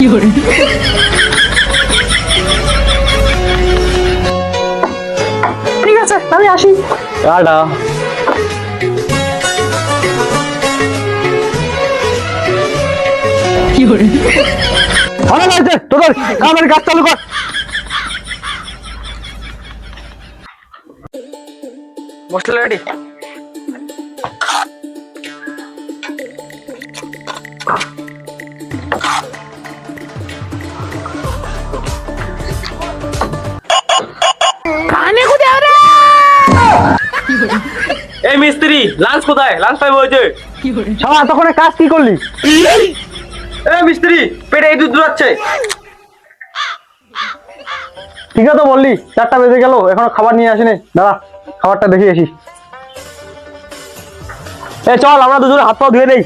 ঠিক আছে আমি আসি। টাটা। ভালো লাগছে তোদের কামের কাজ চালু কর। মশলা রেডি। এই মিস্ত্রি লাঞ্চ কোথায়? লাঞ্চ টাইম হয়েছে। শালা তখন কাজ কি করলি? এই মিস্ত্রি পেটে এই দুধ দূরাচ্ছে। ঠিক আছে বললি, 4টা বেজে গেল এখনো খাবার নিয়ে আসিনি। দাঁড়া খাবারটা দেখে আসি। চল আমরা দুজনে হাত পা ধুয়ে নেই।